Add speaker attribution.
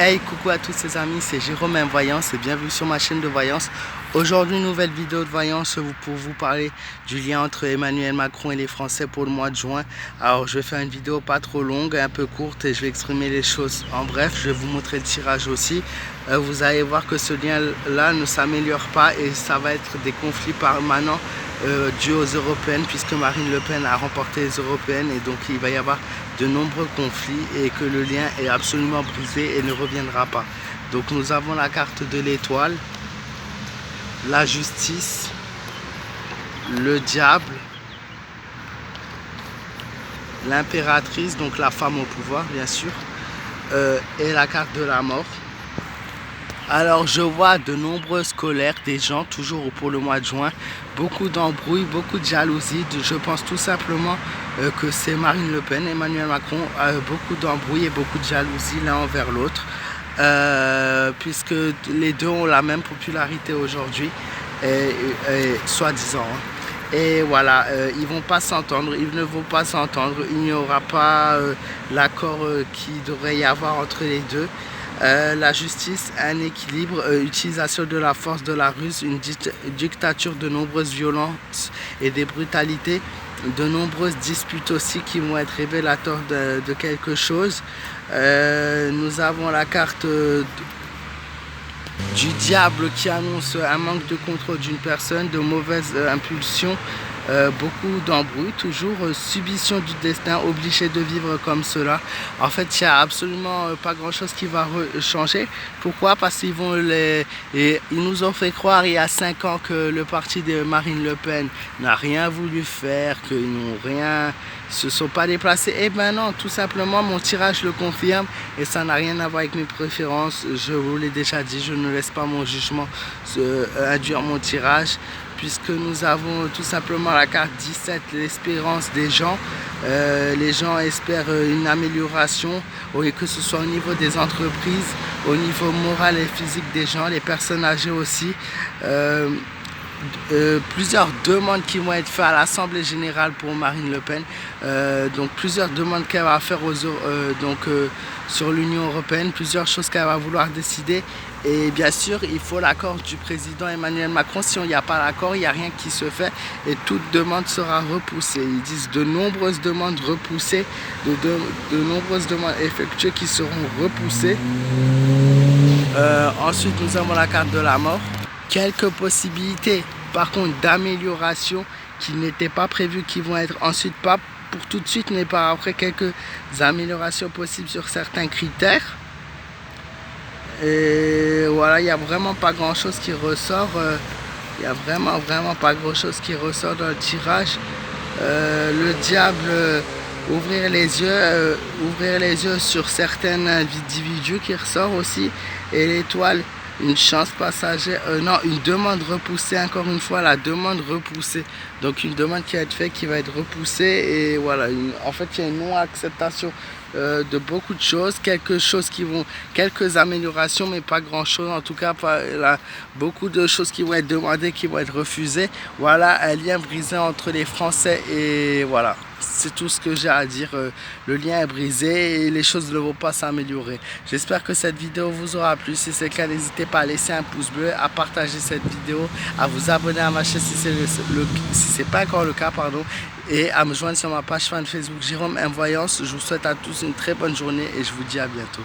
Speaker 1: Hey, coucou à tous ces amis, c'est Jérôme M Voyance et bienvenue sur ma chaîne de voyance. Aujourd'hui, nouvelle vidéo de voyance pour vous parler du lien entre Emmanuel Macron et les Français pour le mois de juin. Alors, je vais faire une vidéo pas trop longue, un peu courte et je vais exprimer les choses en bref. Je vais vous montrer le tirage aussi. Vous allez voir que ce lien-là ne s'améliore pas et ça va être des conflits permanents dus aux européennes puisque Marine Le Pen a remporté les européennes et donc il va y avoir de nombreux conflits et que le lien est absolument brisé et ne reviendra pas. Donc nous avons la carte de l'étoile, la justice, le diable, l'impératrice, donc la femme au pouvoir bien sûr, et la carte de la mort. Alors je vois de nombreuses colères des gens, toujours pour le mois de juin, beaucoup d'embrouilles, beaucoup de jalousie. Je pense tout simplement que c'est Marine Le Pen, Emmanuel Macron, beaucoup d'embrouilles et beaucoup de jalousie l'un envers l'autre, puisque les deux ont la même popularité aujourd'hui, soi-disant. Et voilà, ils vont pas s'entendre, ils ne vont pas s'entendre, il n'y aura pas l'accord qui devrait y avoir entre les deux. La justice, un équilibre, utilisation de la force de la ruse, une dictature de nombreuses violences et des brutalités, de nombreuses disputes aussi qui vont être révélateurs de quelque chose. Nous avons la carte du diable qui annonce un manque de contrôle d'une personne, de mauvaises impulsions, beaucoup d'embrouilles, toujours submission du destin, obligé de vivre comme cela. En fait, il n'y a absolument pas grand chose qui va changer. Pourquoi? Parce qu'ils ils nous ont fait croire il y a 5 ans que le parti de Marine Le Pen n'a rien voulu faire, qu'ils n'ont rien, se sont pas déplacés. Et ben non, tout simplement mon tirage le confirme et ça n'a rien à voir avec mes préférences. Je vous l'ai déjà dit, je ne laisse pas mon jugement induire mon tirage, puisque nous avons tout simplement la carte 17, l'espérance des gens. Les gens espèrent une amélioration, que ce soit au niveau des entreprises, au niveau moral et physique des gens, les personnes âgées aussi. Plusieurs demandes qui vont être faites à l'Assemblée Générale pour Marine Le Pen. Donc plusieurs demandes qu'elle va faire sur l'Union Européenne, plusieurs choses qu'elle va vouloir décider. Et bien sûr, il faut l'accord du président Emmanuel Macron. Si il n'y a pas l'accord, il n'y a rien qui se fait et toute demande sera repoussée. Ils disent de nombreuses demandes repoussées, de nombreuses demandes effectuées qui seront repoussées. Ensuite, nous avons la carte de la mort. Quelques possibilités, par contre, d'amélioration qui n'étaient pas prévues, qui vont être ensuite pas pour tout de suite, mais par après quelques améliorations possibles sur certains critères. Et voilà, il n'y a vraiment pas grand chose qui ressort. Il n'y a vraiment pas grand chose qui ressort dans le tirage. Le diable, ouvrir les yeux sur certains individus qui ressort aussi. Et l'étoile, une chance passagère, non, une demande repoussée, encore une fois, la demande repoussée. Donc une demande qui va être faite, qui va être repoussée. Et voilà, en fait, il y a une non-acceptation de beaucoup de choses, quelques améliorations, mais pas grand chose. En tout cas, beaucoup de choses qui vont être demandées, qui vont être refusées. Voilà, un lien brisé entre les Français et voilà. C'est tout ce que j'ai à dire. Le lien est brisé et les choses ne vont pas s'améliorer. J'espère que cette vidéo vous aura plu. Si c'est le cas, n'hésitez pas à laisser un pouce bleu, à partager cette vidéo, à vous abonner à ma chaîne si c'est pas encore le cas, pardon, et à me joindre sur ma page fan Facebook Jérôme M Voyance. Je vous souhaite à tous une très bonne journée et je vous dis à bientôt.